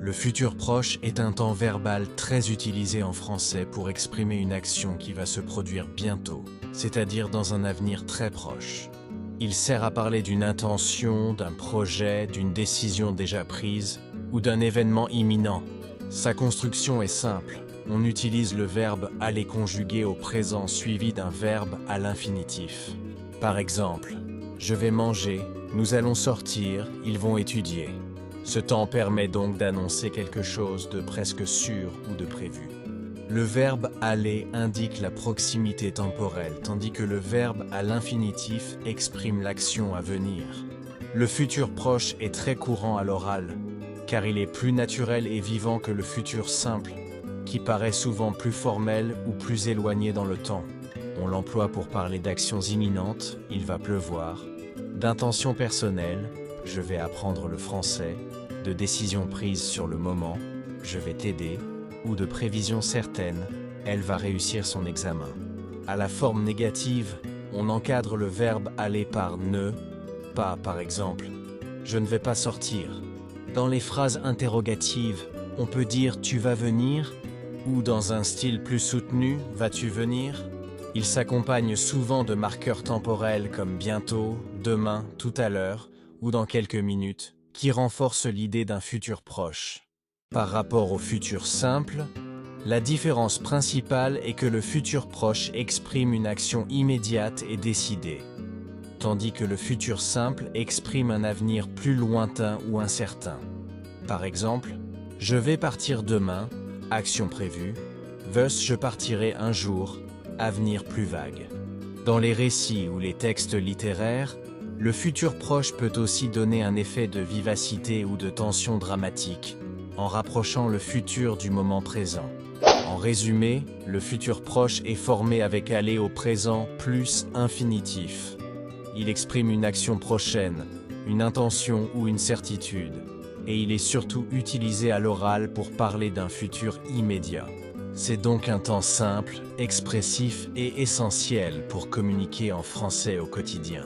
Le futur proche est un temps verbal très utilisé en français pour exprimer une action qui va se produire bientôt, c'est-à-dire dans un avenir très proche. Il sert à parler d'une intention, d'un projet, d'une décision déjà prise ou d'un événement imminent. Sa construction est simple. On utilise le verbe « aller » conjugué au présent suivi d'un verbe à l'infinitif. Par exemple, « Je vais manger »,« Nous allons sortir »,« Ils vont étudier ». Ce temps permet donc d'annoncer quelque chose de presque sûr ou de prévu. Le verbe « aller » indique la proximité temporelle, tandis que le verbe à l'infinitif exprime l'action à venir. Le futur proche est très courant à l'oral, car il est plus naturel et vivant que le futur simple, qui paraît souvent plus formel ou plus éloigné dans le temps. On l'emploie pour parler d'actions imminentes, il va pleuvoir, d'intentions personnelles, je vais apprendre le français, de décisions prises sur le moment, je vais t'aider, ou de prévisions certaines, elle va réussir son examen. À la forme négative, on encadre le verbe aller par ne, pas par exemple, je ne vais pas sortir. Dans les phrases interrogatives, on peut dire tu vas venir, ou dans un style plus soutenu, vas-tu venir? Il s'accompagne souvent de marqueurs temporels comme bientôt, demain, tout à l'heure, ou dans quelques minutes, qui renforcent l'idée d'un futur proche. Par rapport au futur simple, la différence principale est que le futur proche exprime une action immédiate et décidée, tandis que le futur simple exprime un avenir plus lointain ou incertain. Par exemple, je vais partir demain, action prévue, thus je partirai un jour, avenir plus vague. Dans les récits ou les textes littéraires, le futur proche peut aussi donner un effet de vivacité ou de tension dramatique, en rapprochant le futur du moment présent. En résumé, le futur proche est formé avec aller au présent plus infinitif. Il exprime une action prochaine, une intention ou une certitude, et il est surtout utilisé à l'oral pour parler d'un futur immédiat. C'est donc un temps simple, expressif et essentiel pour communiquer en français au quotidien.